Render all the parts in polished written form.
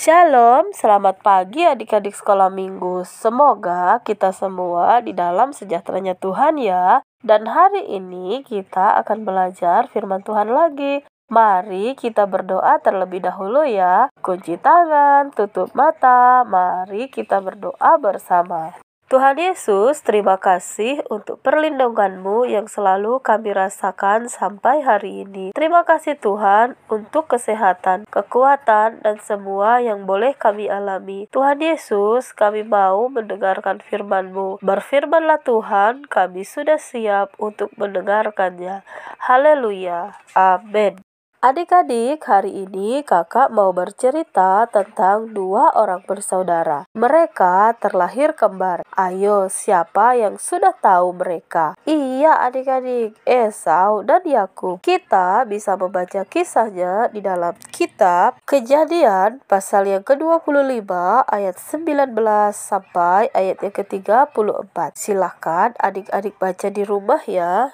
Shalom, selamat pagi adik-adik sekolah minggu. Semoga kita semua di dalam sejahteranya Tuhan ya. Dan hari ini kita akan belajar firman Tuhan lagi. Mari kita berdoa terlebih dahulu ya. Kunci tangan, tutup mata, mari kita berdoa bersama. Tuhan Yesus, terima kasih untuk perlindungan-Mu yang selalu kami rasakan sampai hari ini. Terima kasih Tuhan untuk kesehatan, kekuatan, dan semua yang boleh kami alami. Tuhan Yesus, kami mau mendengarkan firman-Mu. Berfirmanlah Tuhan, kami sudah siap untuk mendengarkannya. Haleluya. Amin. Adik-adik, hari ini kakak mau bercerita tentang dua orang bersaudara. Mereka terlahir kembar. Ayo, siapa yang sudah tahu mereka? Iya adik-adik, Esau dan Yakub. Kita bisa membaca kisahnya di dalam kitab Kejadian pasal yang ke-25 ayat 19 sampai ayat yang ke-34. Silahkan adik-adik baca di rumah ya.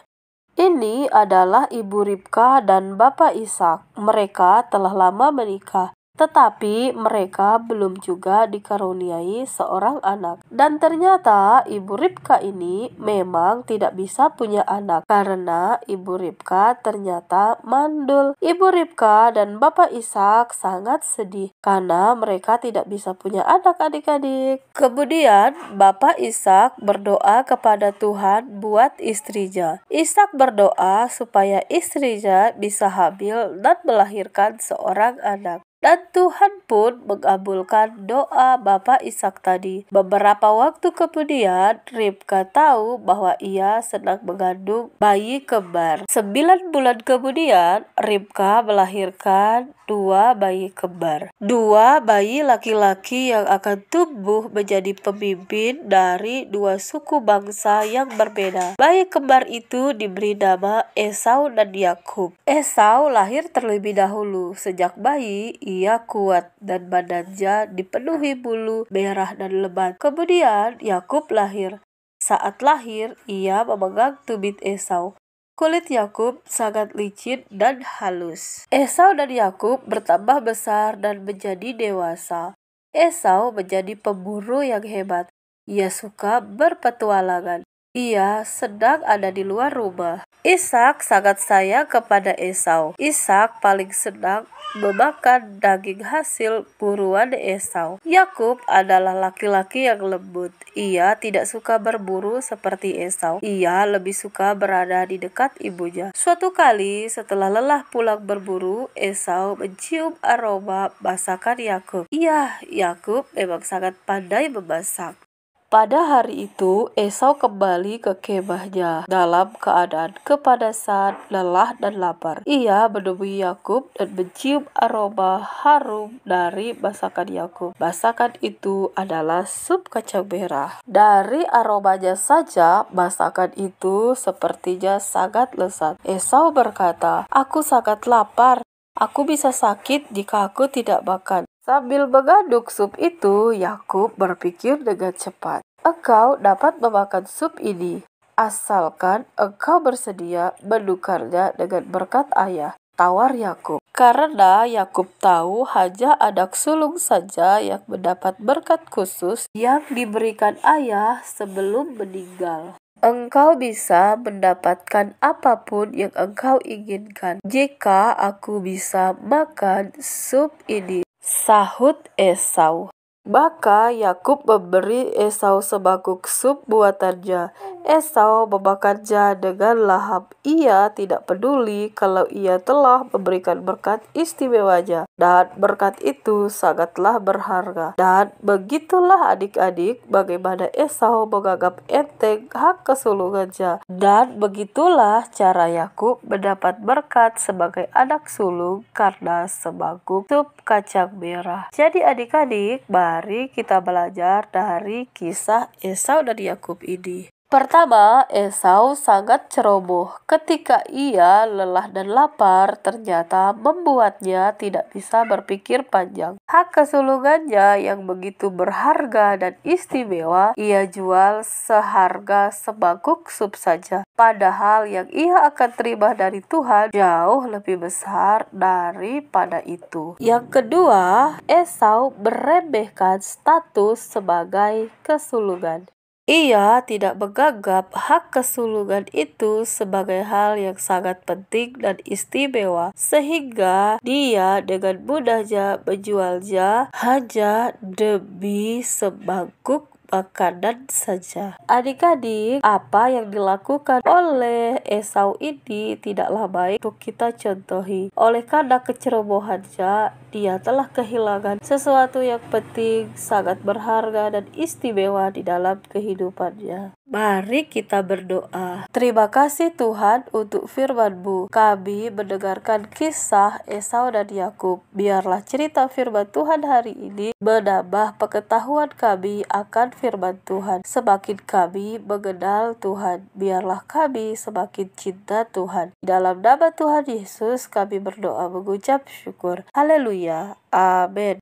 Ini adalah ibu Ribka dan bapak Ishak. Mereka telah lama menikah, tetapi mereka belum juga dikaruniai seorang anak. Dan ternyata ibu Ribka ini memang tidak bisa punya anak, karena ibu Ribka ternyata mandul. Ibu Ribka dan bapak Ishak sangat sedih, karena mereka tidak bisa punya anak adik-adik. Kemudian bapak Ishak berdoa kepada Tuhan buat istrinya. Ishak berdoa supaya istrinya bisa hamil dan melahirkan seorang anak. Dan Tuhan pun mengabulkan doa bapak Ishak tadi. Beberapa waktu kemudian, Ribka tahu bahwa ia sedang mengandung bayi kembar. 9 bulan kemudian, Ribka melahirkan 2 bayi kembar. 2 bayi laki-laki yang akan tumbuh menjadi pemimpin dari 2 suku bangsa yang berbeda. Bayi kembar itu diberi nama Esau dan Yakub. Esau lahir terlebih dahulu. Sejak bayi, ia kuat dan badannya dipenuhi bulu merah dan lebat. Kemudian Yakub lahir. Saat lahir, ia memegang tumit Esau. Kulit Yakub sangat licin dan halus. Esau dan Yakub bertambah besar dan menjadi dewasa. Esau menjadi pemburu yang hebat. Ia suka berpetualangan. Ia sedang ada di luar rumah. Ishak sangat sayang kepada Esau. Ishak paling senang memakan daging hasil buruan Esau. Yakub adalah laki-laki yang lembut. Ia tidak suka berburu seperti Esau. Ia lebih suka berada di dekat ibunya. Suatu kali setelah lelah pulang berburu, Esau mencium aroma masakan Yakub. Iya, Yakub memang sangat pandai memasak. Pada hari itu, Esau kembali ke kemahnya dalam keadaan kepanasan, lelah, dan lapar. Ia menemui Yakub dan mencium aroma harum dari masakan Yakub. Masakan itu adalah sup kacang merah. Dari aromanya saja, masakan itu sepertinya sangat lezat. Esau berkata, "Aku sangat lapar. Aku bisa sakit jika aku tidak makan." Sambil mengaduk sup itu, Yakub berpikir dengan cepat. Engkau dapat memakan sup ini, asalkan engkau bersedia menukarnya dengan berkat ayah, tawar Yakub. Karena Yakub tahu hanya anak sulung saja yang mendapat berkat khusus yang diberikan ayah sebelum meninggal. Engkau bisa mendapatkan apapun yang engkau inginkan jika aku bisa makan sup ini, sahut Esau. Maka Yakub memberi Esau semangkuk sup buatannya. Esau memakannya dengan lahap. Ia tidak peduli kalau ia telah memberikan berkat istimewanya. Dan berkat itu sangatlah berharga. Dan begitulah adik-adik bagaimana Esau menganggap enteng hak kesulungannya. Dan begitulah cara Yakub mendapat berkat sebagai anak sulung karena semangkuk sup kacang merah. Jadi adik-adik, mari kita belajar dari kisah Esau dan Yakub ini. Pertama, Esau sangat ceroboh. Ketika ia lelah dan lapar, ternyata membuatnya tidak bisa berpikir panjang. Hak kesulungannya yang begitu berharga dan istimewa, ia jual seharga semangkuk sup saja. Padahal yang ia akan terima dari Tuhan jauh lebih besar daripada itu. Yang kedua, Esau meremehkan status sebagai kesulungan. Ia tidak menganggap hak kesulungan itu sebagai hal yang sangat penting dan istimewa, sehingga dia dengan mudahnya menjualnya hanya demi semangkuk makanan saja. Adik-adik, apa yang dilakukan oleh Esau ini tidaklah baik untuk kita contohi. Oleh karena kecerobohannya, dia telah kehilangan sesuatu yang penting, sangat berharga dan istimewa di dalam kehidupannya. Mari kita berdoa. Terima kasih Tuhan untuk firman-Mu. Kami mendengarkan kisah Esau dan Yakub. Biarlah cerita firman Tuhan hari ini menambah pengetahuan kami akan firman Tuhan. Semakin kami mengenal Tuhan, biarlah kami semakin cinta Tuhan. Dalam nama Tuhan Yesus kami berdoa mengucap syukur. Haleluya. Amin.